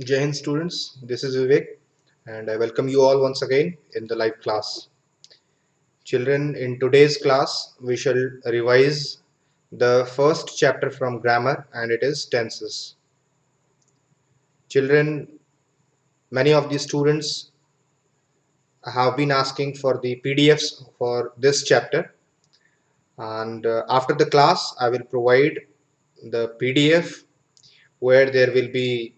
Jai Hind students, this is Vivek and I welcome you all once again in the live class. Children, in today's class we shall revise the first chapter from grammar and it is tenses. Children, many of the students have been asking for the PDFs for this chapter and after the class I will provide the PDF where there will be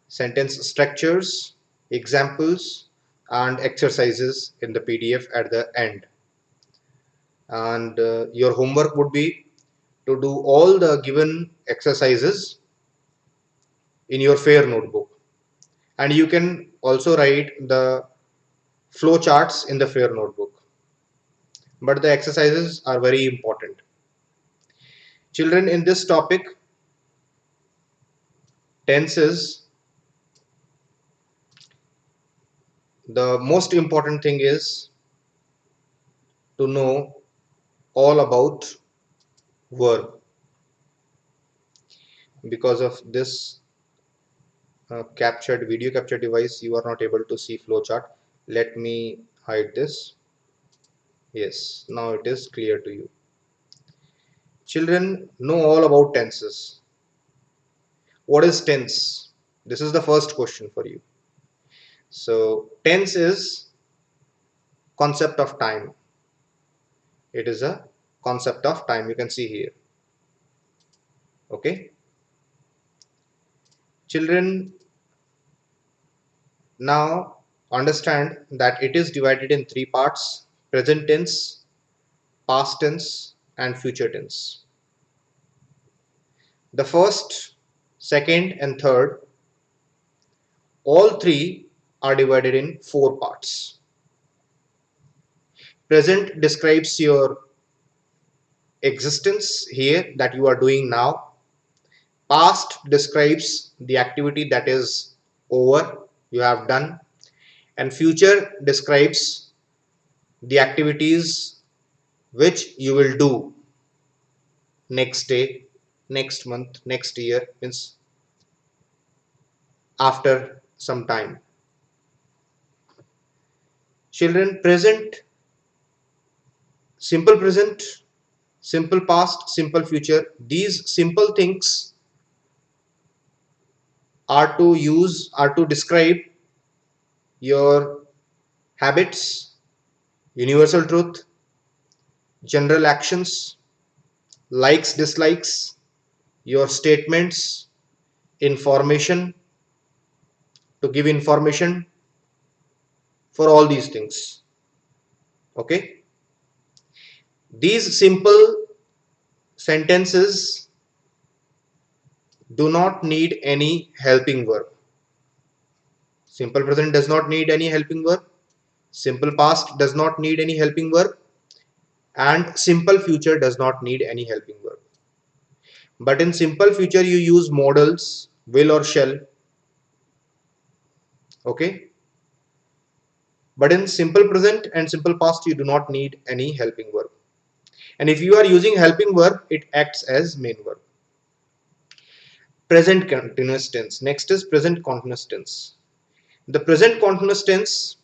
sentence structures, examples and exercises in the PDF at the end. And your homework would be to do all the given exercises in your fair notebook, and you can also write the flow charts in the fair notebook, but the exercises are very important. Children, in this topic tenses, the most important thing is to know all about verb. Because of this captured video capture device you are not able to see flowchart. Let me hide this. Yes, now it is clear to you. Children, know all about tenses. What is tense? This is the first question for you. So tense is concept of time. It is a concept of time, you can see here. Okay, children, now understand that it is divided in three parts: present tense, past tense and future tense. The first, second and third, all three are divided in four parts. Present describes your existence here that you are doing now. Past describes the activity that is over, you have done. And future describes the activities which you will do next day, next month, next year, means after some time. Children, present, simple present, simple past, simple future, these simple things are to describe your habits, universal truth, general actions, likes, dislikes, your statements, information, to give information for all these things. Okay, these simple sentences do not need any helping verb. Simple present does not need any helping verb, simple past does not need any helping verb, and simple future does not need any helping verb. But in simple future you use modals, will or shall. Okay, but in simple present and simple past you do not need any helping verb, and if you are using helping verb it acts as main verb. Present continuous tense, next is present continuous tense. The present continuous tense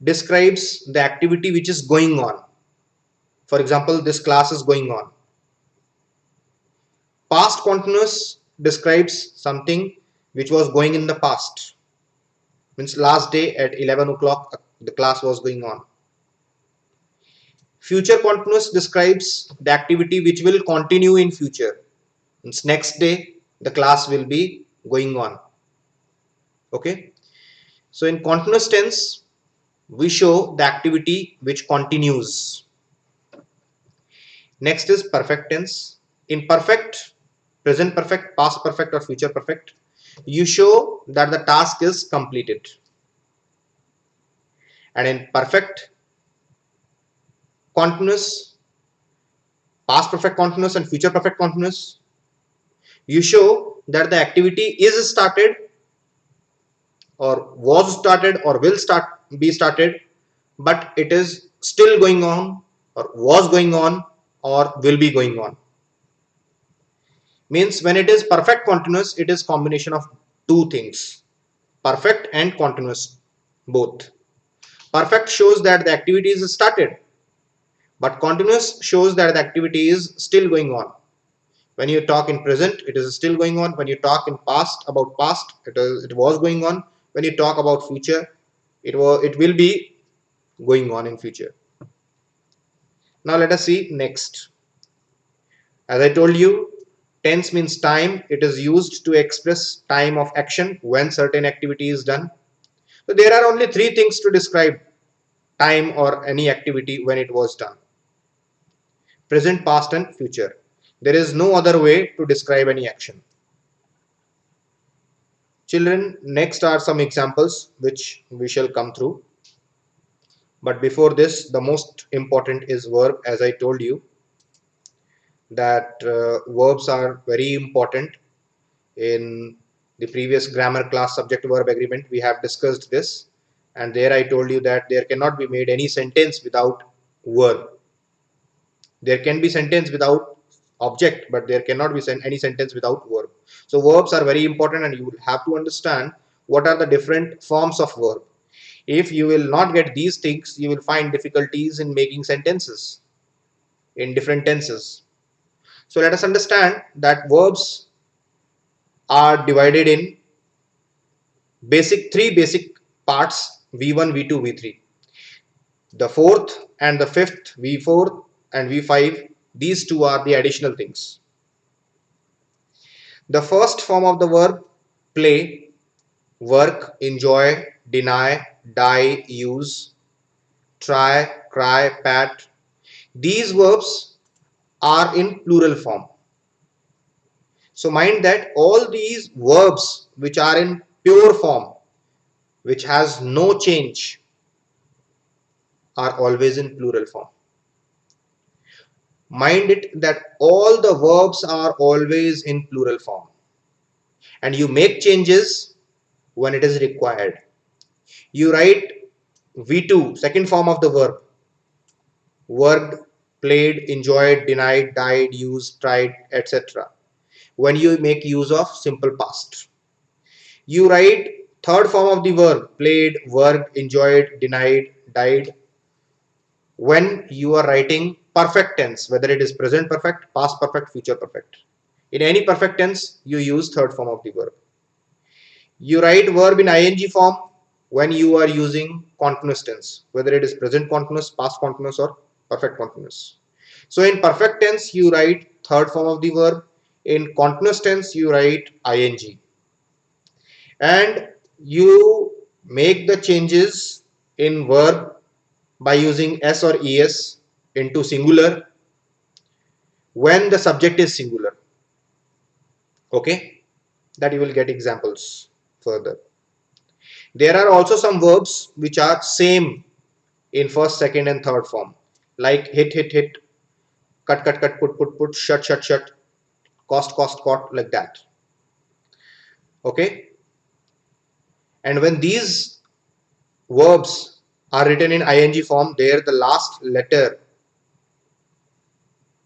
describes the activity which is going on. For example, this class is going on. Past continuous describes something which was going in the past, means last day at 11 o'clock the class was going on. Future continuous describes the activity which will continue in future, means next day the class will be going on. Okay, so in continuous tense we show the activity which continues. Next is perfect tense. In perfect, present perfect, past perfect or future perfect, you show that the task is completed. And in perfect continuous, past perfect continuous and future perfect continuous, you show that the activity is started or was started or will be started, but it is still going on or was going on or will be going on. Means when it is perfect continuous, it is combination of two things, perfect and continuous, both. Perfect shows that the activity is started, but continuous shows that the activity is still going on. When you talk in present, it is still going on. When you talk in past, about past, it was going on. When you talk about future, it will be going on in future. Now let us see next. As I told you, tense means time. It is used to express time of action when certain activity is done. So there are only three things to describe time or any activity when it was done: present, past, and future. There is no other way to describe any action. Children, next are some examples which we shall come through. But before this, the most important is verb. As I told you that verbs are very important. In the previous grammar class subject verb agreement, we have discussed this, and there I told you that there cannot be made any sentence without verb. There can be sentence without object, but there cannot be any sentence without verb. So verbs are very important, and you will have to understand what are the different forms of verb. If you will not get these things, you will find difficulties in making sentences in different tenses. So let us understand that verbs are divided in three basic parts: V1, V2, V3. The fourth and the fifth, V4 and V5, these two are the additional things. The first form of the verb, play, work, enjoy, deny, die, use, try, cry, pat. These verbs are in plural form. So mind that all these verbs which are in pure form, which has no change, are always in plural form. Mind it that all the verbs are always in plural form, and you make changes when it is required. You write V2, second form of the verb, worked, played, enjoyed, denied, died, used, tried, etc. when you make use of simple past. You write third form of the verb, played, worked, enjoyed, denied, died, when you are writing perfect tense, whether it is present perfect, past perfect, future perfect. In any perfect tense, you use third form of the verb. You write verb in ing form when you are using continuous tense, whether it is present continuous, past continuous, or perfect continuous. So in perfect tense, you write third form of the verb. In continuous tense, you write ing. And you make the changes in verb by using s or es into singular when the subject is singular. Okay, that you will get examples further. There are also some verbs which are same in first, second, and third form, like hit, hit, hit, cut, cut, cut, put, put, put, shut, shut, shut, cost, cost, caught, like that. Okay, and when these verbs are written in ing form, there the last letter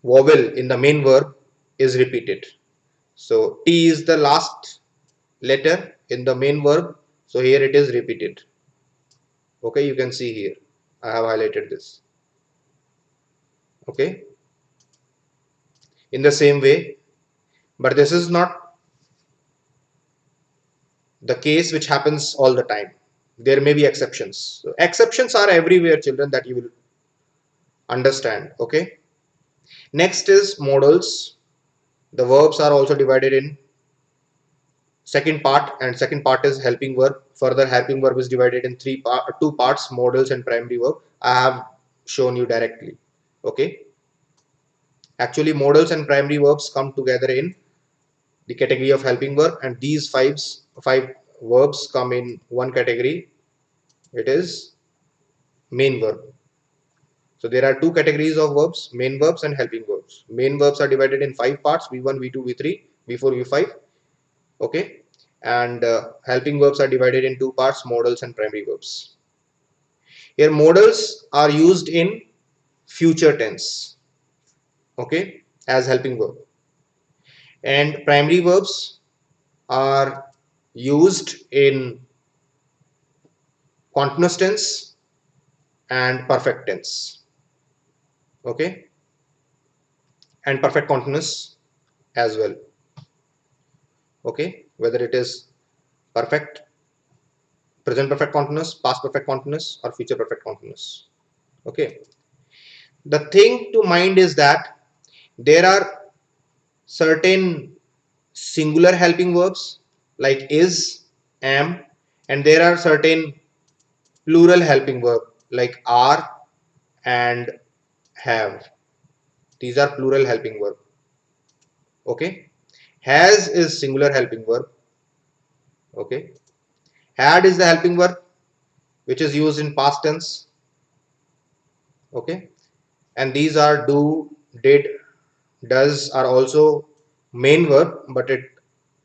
vowel in the main verb is repeated. So T is the last letter in the main verb, so here it is repeated. Okay, you can see here I have highlighted this. Okay, in the same way, but this is not the case which happens all the time. There may be exceptions. So exceptions are everywhere, children, that you will understand. Okay, next is modals. The verbs are also divided in second part, and second part is helping verb. Further, helping verb is divided in two parts, modals and primary verb. I have shown you directly. Okay, actually modals and primary verbs come together in the category of helping verb, and these five verbs come in one category. It is main verb. So there are two categories of verbs, main verbs and helping verbs. Main verbs are divided in five parts: V1, V2, V3, V4, V5. Okay, and helping verbs are divided in two parts, modals and primary verbs. Here modals are used in future tense, okay, as helping verb, And primary verbs are used in continuous tense and perfect tense. Okay, and perfect continuous as well. Okay, whether it is perfect, present perfect continuous, past perfect continuous, or future perfect continuous. Okay, the thing to mind is that there are certain singular helping verbs like is, am, and there are certain plural helping verb like are and have. These are plural helping verb. Okay, has is singular helping verb. Okay, had is the helping verb which is used in past tense. Okay, and these are do, did, does are also main verb, but it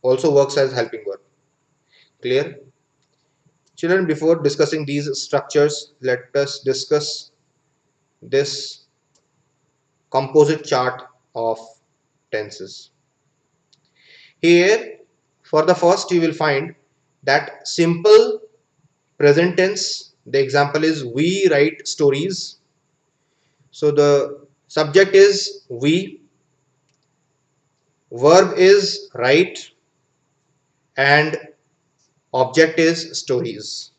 also works as helping verb. Clear? Children, before discussing these structures, let us discuss this composite chart of tenses. Here, for the first, you will find that simple present tense, the example is we write stories. So the subject is we, verb is write, and object is stories.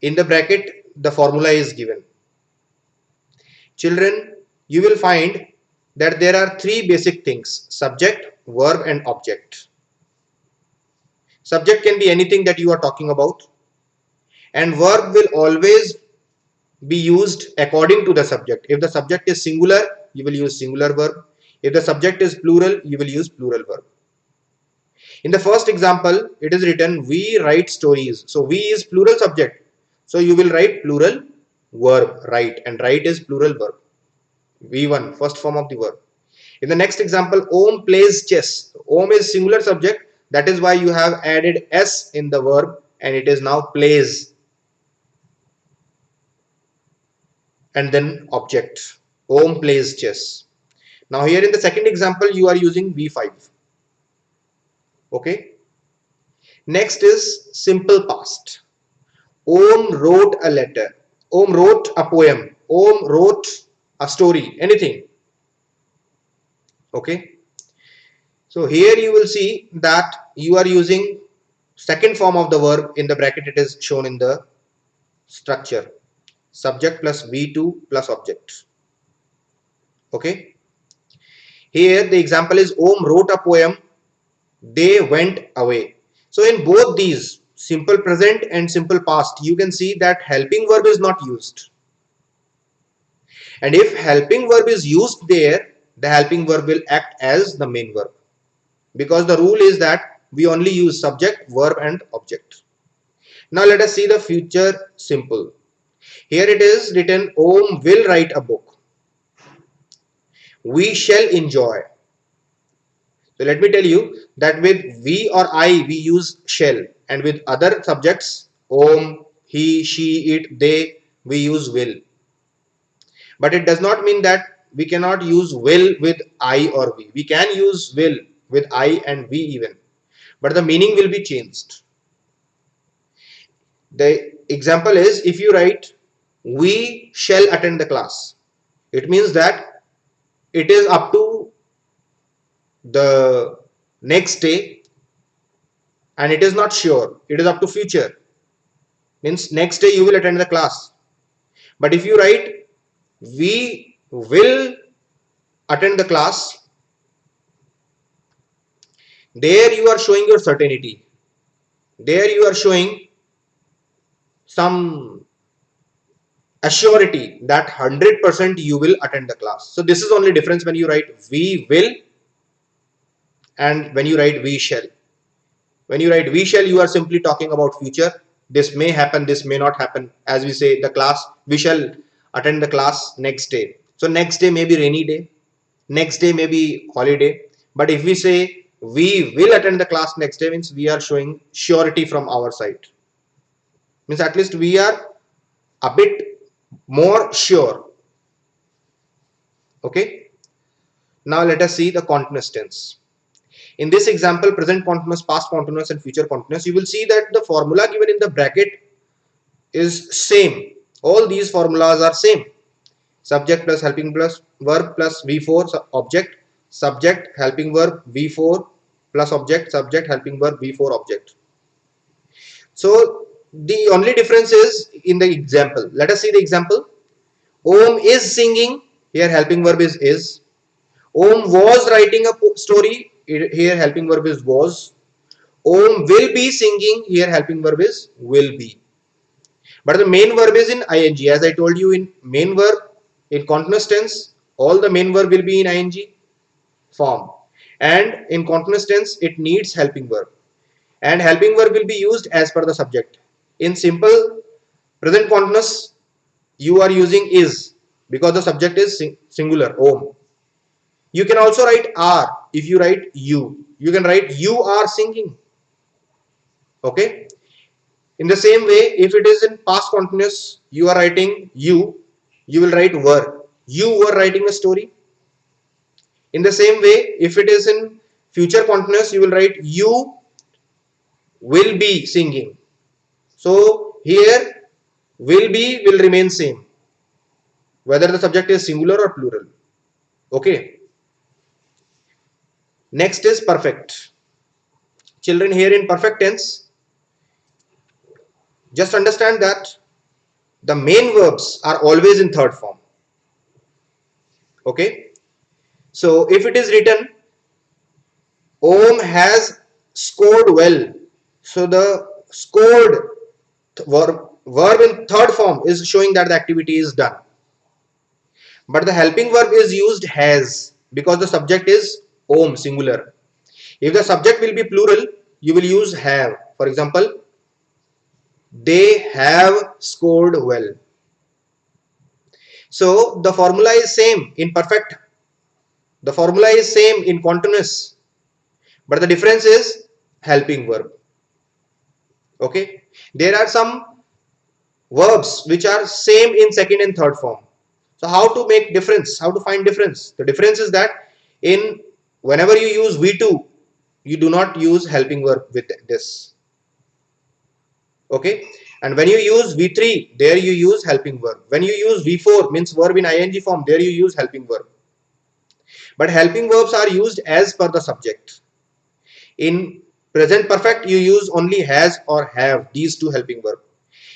In the bracket, the formula is given. Children, you will find that there are three basic things: subject, verb, and object. Subject can be anything that you are talking about, and verb will always be used according to the subject. If the subject is singular, you will use singular verb. If the subject is plural, you will use plural verb. In the first example, it is written we write stories. So we is plural subject. So you will write plural verb, write, and write is plural verb. V1, first form of the verb. In the next example, Om plays chess. Om is singular subject. That is why you have added S in the verb and it is now plays. And then object. Om plays chess. Now here in the second example, you are using V5. Okay. Next is simple past. Om wrote a letter. Om wrote a poem. Om wrote a story. Anything. Okay. So here you will see that you are using second form of the verb. In the bracket it is shown in the structure. Subject plus V2 plus object. Okay. Here the example is Om wrote a poem. They went away. So in both these simple present and simple past, you can see that helping verb is not used. And if helping verb is used there, the helping verb will act as the main verb. Because the rule is that we only use subject, verb and object. Now let us see the future simple. Here it is written Om will write a book. We shall enjoy. So let me tell you that with we or I we use shall, and with other subjects Om, he, she, it, they we use will. But it does not mean that we cannot use will with I or we. We can use will with I and we even, but the meaning will be changed. The example is if you write we shall attend the class, it means that it is up to the next day and it is not sure, it is up to future, means next day you will attend the class. But if you write we will attend the class, there you are showing your certainty, there you are showing some assurity that 100% you will attend the class. So this is only difference when you write we will and when you write we shall. When you write we shall, you are simply talking about future. This may happen, this may not happen. As we say the class, we shall attend the class next day. So next day may be rainy day, next day may be holiday. But if we say we will attend the class next day, means we are showing surety from our side. Means at least we are a bit more sure. Okay. Now let us see the continuous tense. In this example, present continuous, past continuous and future continuous, you will see that the formula given in the bracket is same. All these formulas are same. Subject plus helping plus verb plus V4 object, subject helping verb V4 plus object, subject helping verb V4 object. So the only difference is in the example. Let us see the example. Om is singing, here helping verb is. Om was writing a story, here helping verb is was. Om will be singing, here helping verb is will be. But the main verb is in ing. As I told you, in main verb, in continuous tense, all the main verb will be in ing form. And in continuous tense, it needs helping verb. And helping verb will be used as per the subject. In simple present continuous, you are using is because the subject is singular, Om. You can also write are if you write you. You can write you are singing. Okay. In the same way, if it is in past continuous, you are writing you will write were. You were writing a story. In the same way, if it is in future continuous, you will write you will be singing. So here will remain same, whether the subject is singular or plural. Okay. Next is perfect. Children, here in perfect tense, just understand that the main verbs are always in third form. Okay. So if it is written Om has scored well, so the scored verb in third form is showing that the activity is done. But the helping verb is used has because the subject is Om singular. If the subject will be plural, you will use have. For example, they have scored well. So the formula is same in perfect. The formula is same in continuous. But the difference is helping verb. Okay. There are some verbs which are same in second and third form. So how to make difference? How to find difference? The difference is that in whenever you use V2, you do not use helping verb with this. Okay. And when you use V3, there you use helping verb. When you use V4, means verb in ing form, there you use helping verb. But helping verbs are used as per the subject. In present perfect, you use only has or have, these two helping verb.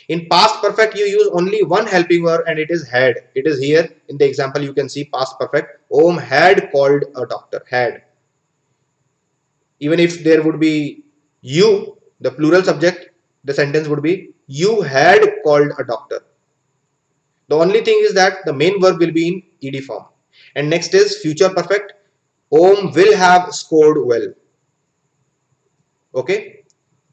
In past perfect, you use only one helping verb and it is had. It is here in the example you can see past perfect. Om had called a doctor. Had. Even if there would be you, the plural subject, the sentence would be you had called a doctor. The only thing is that the main verb will be in ed form. And next is future perfect. Om will have scored well. Okay,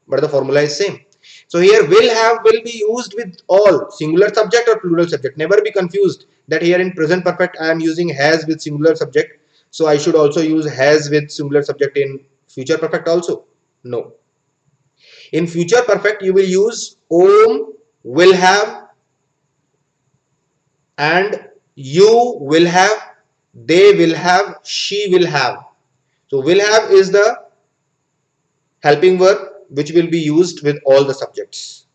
but the formula is same. So here will be used with all singular subject or plural subject. Never be confused that here in present perfect I am using has with singular subject, so I should also use has with singular subject in future perfect also. No. In future perfect you will use Om will have and you will have, they will have, she will have. So will have is the helping verb which will be used with all the subjects.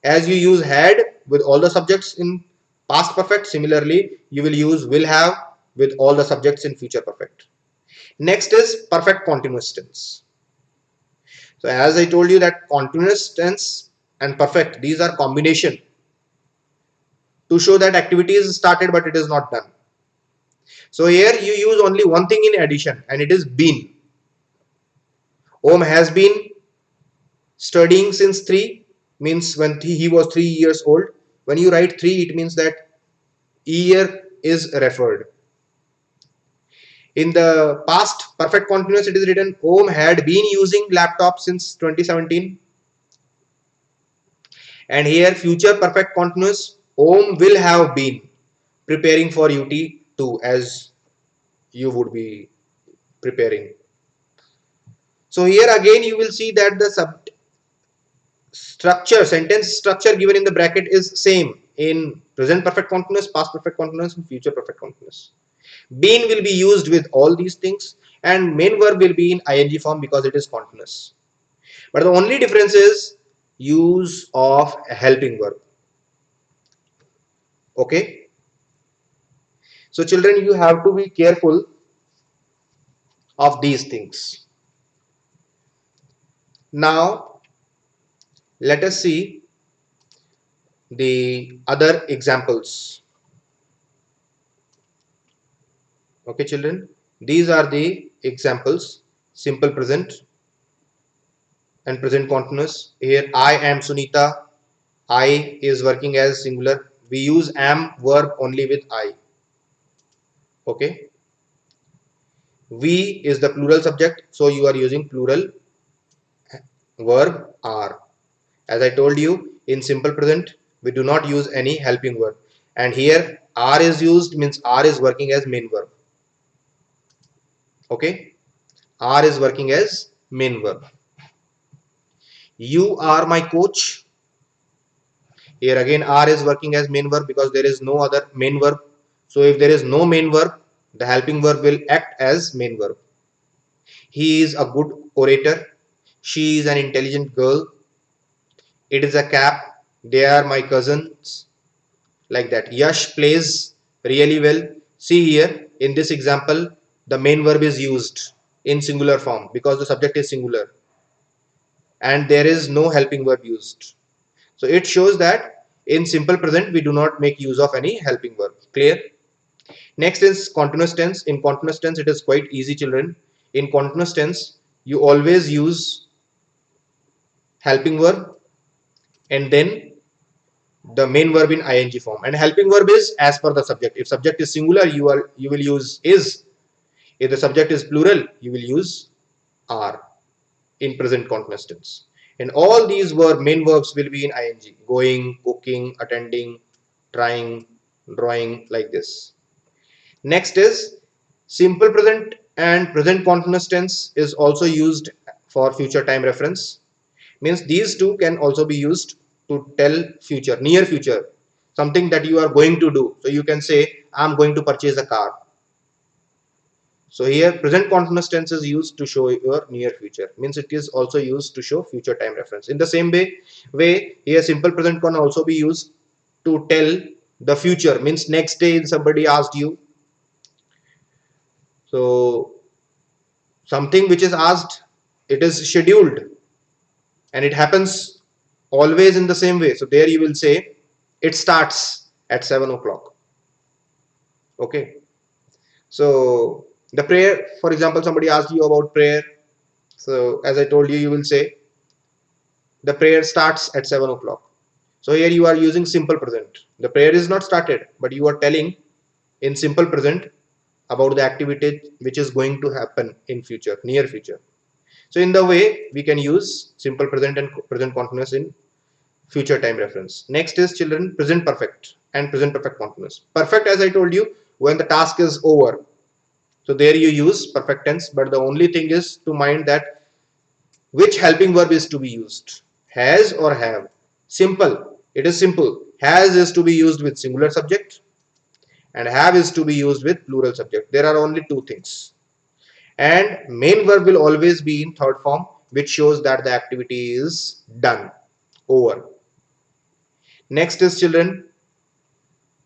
As you use had with all the subjects in past perfect, similarly you will use will have with all the subjects in future perfect. Next is perfect continuous tense. So as I told you that continuous tense and perfect, these are combination to show that activity is started but it is not done. So here you use only one thing in addition and it is been. Om has been studying since 3, means when he was 3 years old. When you write 3, it means that year is referred. In the past perfect continuous, it is written Om had been using laptop since 2017. And here future perfect continuous, Om will have been preparing for UT2 as you would be preparing. So here again you will see that the sentence structure given in the bracket is same in present perfect continuous, past perfect continuous and future perfect continuous. Been will be used with all these things and main verb will be in ing form because it is continuous. But the only difference is use of a helping verb. Okay. So children, you have to be careful of these things. Now let us see the other examples. Okay children, these are the examples: simple present and present continuous. Here I am Sunita, I is working as singular. We use am verb only with I. Okay. We is the plural subject, so you are using plural verb are. As I told you, in simple present we do not use any helping verb, and here are is used, means are is working as main verb. Okay, are is working as main verb. You are my coach. Here again are is working as main verb because there is no other main verb. So if there is no main verb, the helping verb will act as main verb. He is a good orator. She is an intelligent girl. It is a cap. They are my cousins. Like that. Yash plays really well. See here in this example, the main verb is used in singular form because the subject is singular and there is no helping verb used. So it shows that in simple present we do not make use of any helping verb. Clear? Next is continuous tense. In continuous tense it is quite easy, children. In continuous tense you always use helping verb and then the main verb in ing form, and helping verb is as per the subject. If subject is singular, you will use is. If the subject is plural, you will use are in present continuous tense. And all these main verbs will be in ing: going, cooking, attending, trying, drawing, like this. Next is simple present and present continuous tense is also used for future time reference. Means these two can also be used to tell future, near future, something that you are going to do. So you can say I'm going to purchase a car. So here present continuous tense is used to show your near future, means it is also used to show future time reference. In the same way here simple present can also be used to tell the future, means next day somebody asked you. So something which is asked, it is scheduled and it happens always in the same way. So there you will say it starts at 7 o'clock. Okay. So the prayer, for example, somebody asked you about prayer. So as I told you, you will say the prayer starts at 7 o'clock. So here you are using simple present. The prayer is not started, but you are telling in simple present about the activity which is going to happen in future, near future. So in the way we can use simple present and present continuous in future time reference. Next is children present perfect and present perfect continuous. Perfect, as I told you, when the task is over. So there you use perfect tense, but the only thing is to mind that which helping verb is to be used, has or have. Simple, it is simple. Has is to be used with singular subject and have is to be used with plural subject. There are only two things. And main verb will always be in third form, which shows that the activity is done, over. Next is children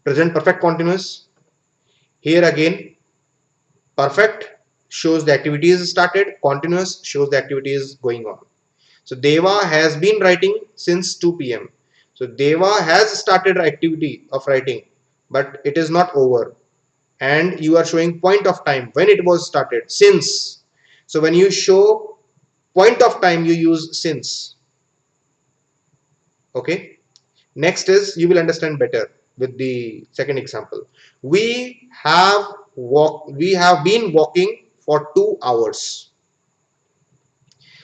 present perfect continuous. Here again perfect shows the activity is started, continuous shows the activity is going on. So Deva has been writing since 2 p.m. So Deva has started activity of writing, but it is not over. And you are showing point of time when it was started, since. So when you show point of time, you use since. Okay. Next is, you will understand better with the second example. We have been walking for 2 hours.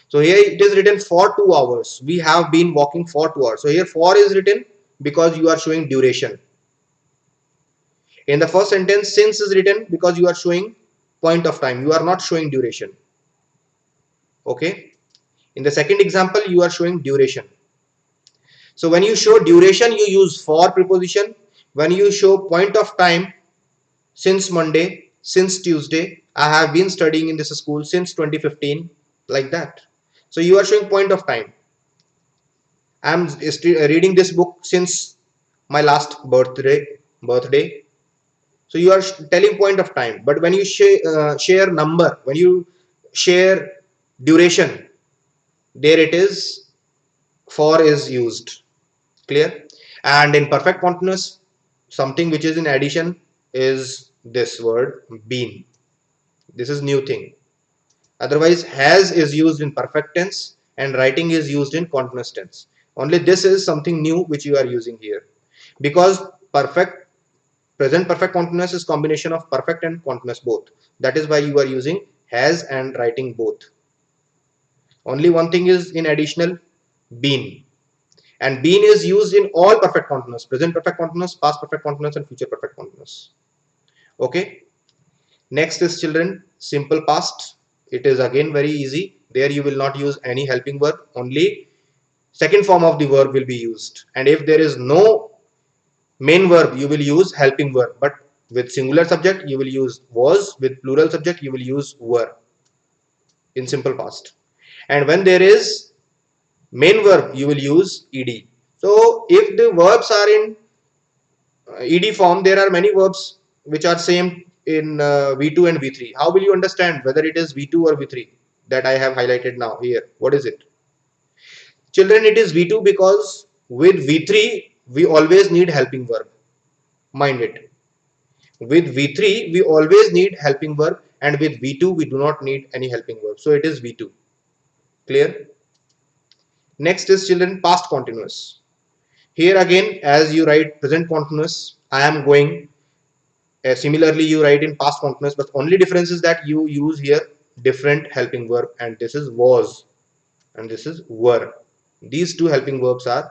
So here it is written for 2 hours. We have been walking for 2 hours. So here for is written because you are showing duration. In the first sentence, since is written because you are showing point of time. You are not showing duration. Okay. In the second example, you are showing duration. So when you show duration, you use for preposition. When you show point of time, since Monday, since Tuesday. I have been studying in this school since 2015, like that. So you are showing point of time. I am reading this book since my last birthday. So you are telling point of time. But when you share number, when you share duration, there it is, for is used. Clear? And in perfect continuous, something which is in addition is this word been. This is new thing. Otherwise, has is used in perfect tense and writing is used in continuous tense. Only this is something new which you are using here, because perfect present perfect continuous is combination of perfect and continuous both. That is why you are using has and writing both. Only one thing is in additional, been. And been is used in all perfect continuous: present perfect continuous, past perfect continuous, and future perfect continuous. Okay. Next is, children, simple past. It is again very easy. There you will not use any helping verb. Only second form of the verb will be used. And if there is no main verb, you will use helping verb. But with singular subject, you will use was. With plural subject, you will use were in simple past. And when there is main verb, you will use ed. So if the verbs are in ed form, there are many verbs which are same in v2 and v3. How will you understand whether it is v2 or v3 that I have highlighted now here? What is it? Children, it is v2 because with v3 we always need helping verb. Mind it. With v3 we always need helping verb, and with v2 we do not need any helping verb. So it is v2. Clear? Next is, children, past continuous. Here again, as you write present continuous, I am going. Similarly, you write in past continuous, but only difference is that you use here different helping verb, and this is was and this is were. These two helping verbs are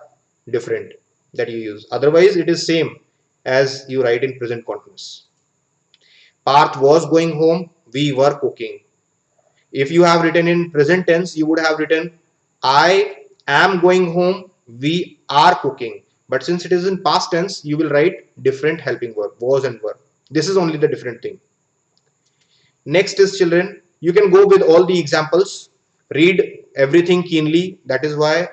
different that you use. Otherwise, it is same as you write in present continuous. Parth was going home, we were cooking. If you have written in present tense, you would have written I am going home, we are cooking. But since it is in past tense, you will write different helping verb, was and were. This is only the different thing. Next is, children, you can go with all the examples, read everything keenly. That is why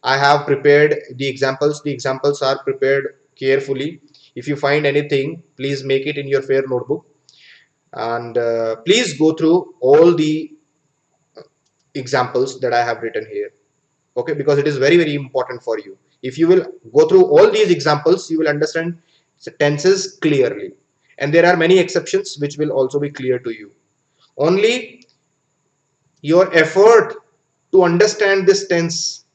I have prepared the examples. The examples are prepared carefully. If you find anything, please make it in your fair notebook, and please go through all the examples that I have written here. Okay, because it is very, very important for you. If you will go through all these examples, you will understand tenses clearly, and there are many exceptions which will also be clear to you. Only your effort to understand this tense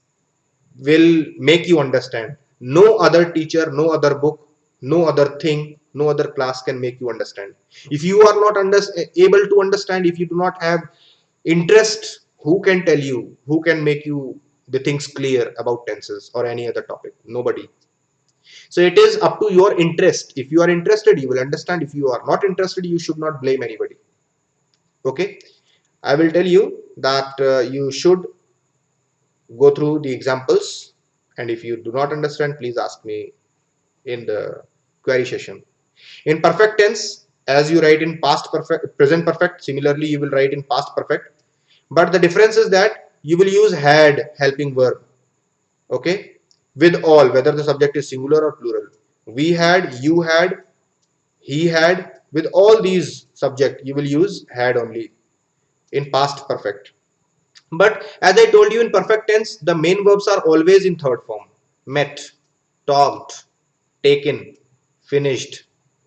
will make you understand. No other teacher, no other book, no other thing, no other class can make you understand. If you are not able to understand, if you do not have interest, who can tell you, who can make you the things clear about tenses or any other topic? Nobody. So it is up to your interest. If you are interested, you will understand. If you are not interested, you should not blame anybody. Okay, I will tell you that you should go through the examples, and if you do not understand, please ask me in the query session. In perfect tense, as you write in past perfect, present perfect, similarly you will write in past perfect, but the difference is that you will use had helping verb. Okay, with all, whether the subject is singular or plural. We had, you had, he had. With all these subject, you will use had only in past perfect. But as I told you, in perfect tense, the main verbs are always in third form. Met, talked, taken, finished.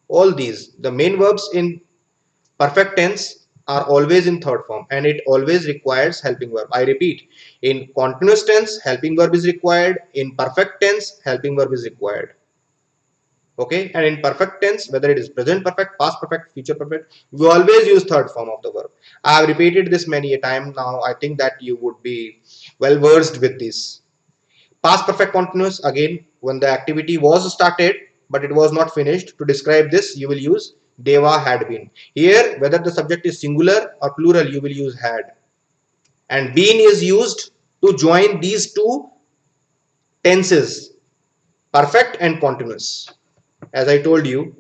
All these, the main verbs in perfect tense are always in third form, and it always requires helping verb. I repeat, in continuous tense, helping verb is required. In perfect tense, helping verb is required. Okay, and in perfect tense, whether it is present perfect, past perfect, future perfect, we always use third form of the verb. I have repeated this many a time now. I think that you would be well versed with this. Past perfect continuous, again, when the activity was started but it was not finished, to describe this you will use deva had been. Here, whether the subject is singular or plural, you will use had, and been is used to join these two tenses, perfect and continuous. As I told you,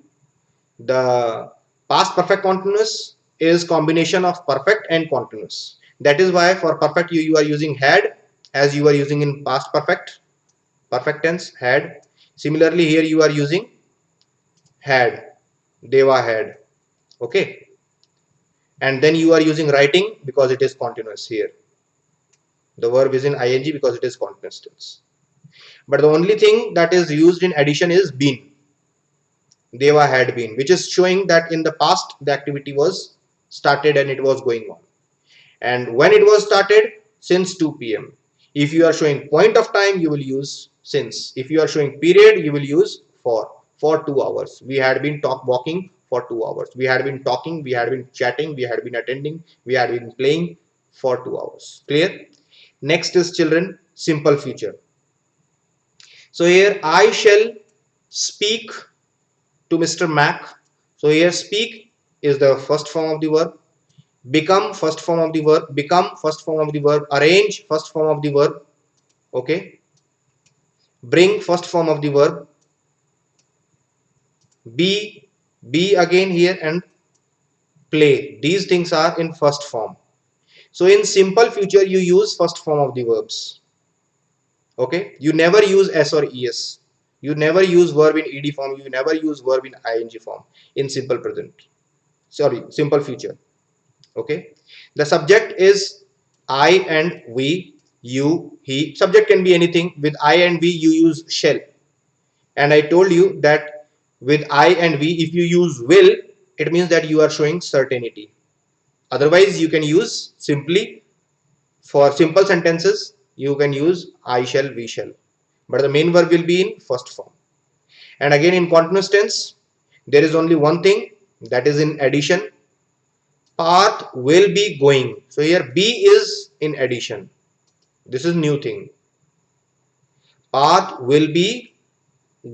the Past perfect continuous is combination of perfect and continuous. That is why for perfect you are using had, as you are using in past perfect tense had. Similarly here you are using had, Deva had. Okay, and then you are using writing because it is continuous here. The verb is in ing because it is continuous tense. But the only thing that is used in addition is been. Deva had been, which is showing that in the past the activity was started and it was going on. And when it was started, since 2 p.m. If you are showing point of time, you will use since. If you are showing period, you will use for 2 hours. We had been walking for 2 hours. We had been talking, we had been chatting, we had been attending, we had been playing for 2 hours. Clear? Next is children, simple future. So here I shall speak to Mr. Mac. So here speak is the first form of the verb. Become first form of the verb. Become first form of the verb. Arrange first form of the verb. Okay. Bring first form of the verb. Be again here, and play. These things are in first form. So in simple future you use first form of the verbs. Okay. You never use s or es. You never use verb in ed form. You never use verb in ing form in simple present. Sorry, simple future. Okay, the subject is I and we, you, he. Subject can be anything. With I and we you use shall, and I told you that with I and we if you use will, it means that you are showing certainty. Otherwise you can use simply, for simple sentences you can use I shall, we shall, but the main verb will be in first form. And again in continuous tense there is only one thing, that is in addition. Path will be going. So here be is in addition. This is new thing. Path will be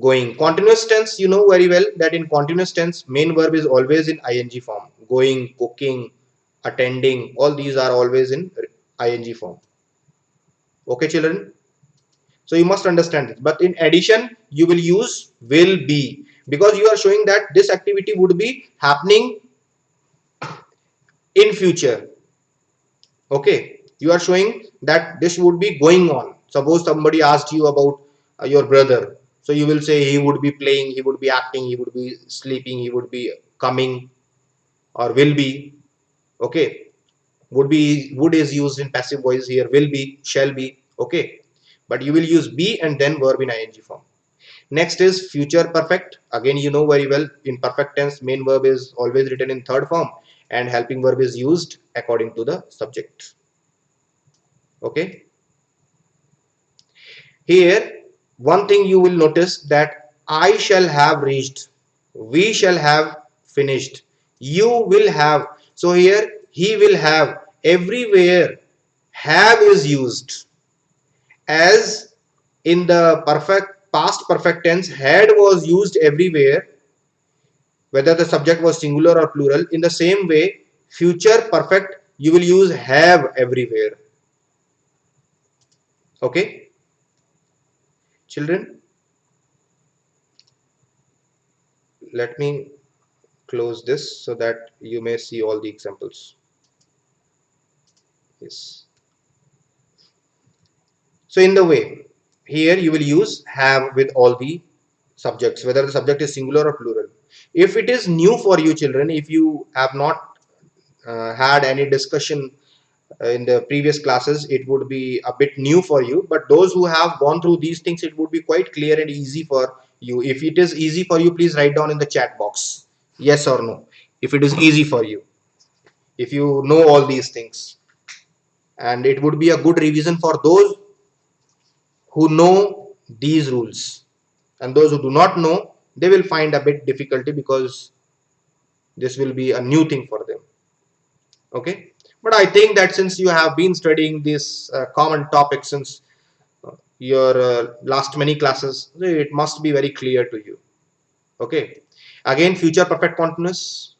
going. Continuous tense, you know very well that in continuous tense main verb is always in ing form. Going, cooking, attending, all these are always in ing form. Okay children, so you must understand it. But in addition you will use will be, because you are showing that this activity would be happening in future. Okay, you are showing that this would be going on. Suppose somebody asked you about your brother, so you will say he would be playing, he would be acting, he would be sleeping, he would be coming, or will be. Okay, would is used in passive voice here, will be, shall be. Okay, but you will use be and then verb in ing form. Next is future perfect. Again you know very well, in perfect tense main verb is always written in third form and helping verb is used according to the subject. Okay, here one thing you will notice, that I shall have reached, we shall have finished, you will have. So here he will have, everywhere have is used. As in the perfect past perfect tense had was used everywhere, whether the subject was singular or plural. In the same way future perfect you will use have everywhere. Okay children, let me close this so that you may see all the examples. Yes, so in the way here you will use have with all the subjects, whether the subject is singular or plural. If it is new for you children, if you have not had any discussion in the previous classes, it would be a bit new for you, but those who have gone through these things, it would be quite clear and easy for you. If it is easy for you, please write down in the chat box yes or no, if it is easy for you, if you know all these things. And it would be a good revision for those who know these rules, and those who do not know, they will find a bit difficulty because this will be a new thing for them. Okay, but I think that since you have been studying this common topic since your last many classes, it must be very clear to you. Okay, again future perfect continuous,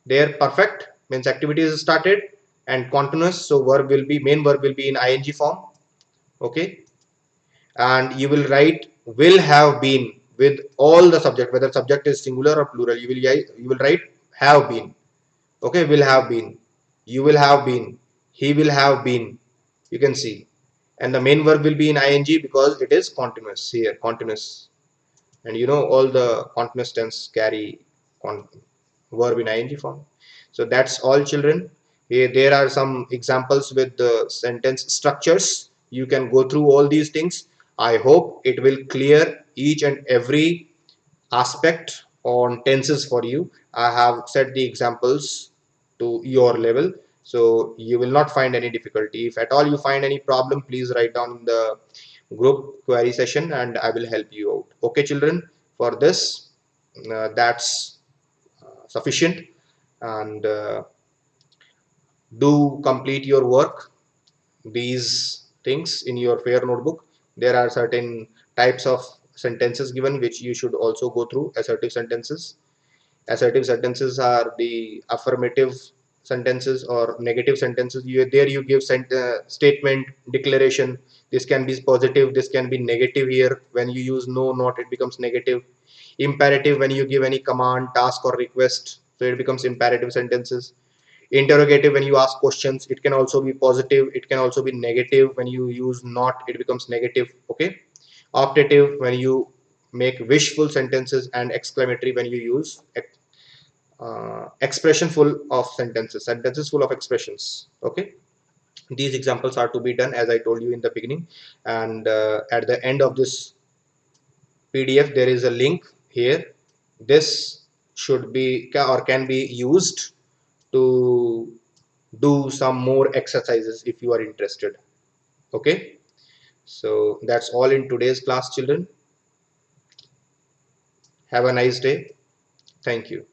there perfect means activity is started, and continuous, so verb will be, main verb will be in ing form. Okay, and you will write will have been with all the subject, whether subject is singular or plural. You will write have been. Okay, will have been, you will have been, he will have been. You can see, and the main verb will be in ing because it is continuous here, continuous. And you know all the continuous tense carry verb in ing form. So that's all, children. Here there are some examples with the sentence structures. You can go through all these things. I hope it will clear each and every aspect on tenses for you. I have set the examples to your level, so you will not find any difficulty. If at all you find any problem, please write down in the group query session and I will help you out. Okay, children, for this, that's sufficient. And do complete your work, these things in your fair notebook. There are certain types of sentences given which you should also go through. Assertive sentences. Assertive sentences are the affirmative sentences or negative sentences. There you give statement, declaration. This can be positive, this can be negative. Here when you use no, not, it becomes negative. Imperative, when you give any command, task or request, so it becomes imperative sentences. Interrogative, when you ask questions, it can also be positive, it can also be negative. When you use not, it becomes negative. Okay. Optative, when you make wishful sentences. And exclamatory, when you use expression full of sentences, sentences full of expressions. Okay. These examples are to be done as I told you in the beginning. And at the end of this PDF there is a link here. This should be or can be used to do some more exercises if you are interested. Okay, so that's all in today's class, children. Have a nice day. Thank you.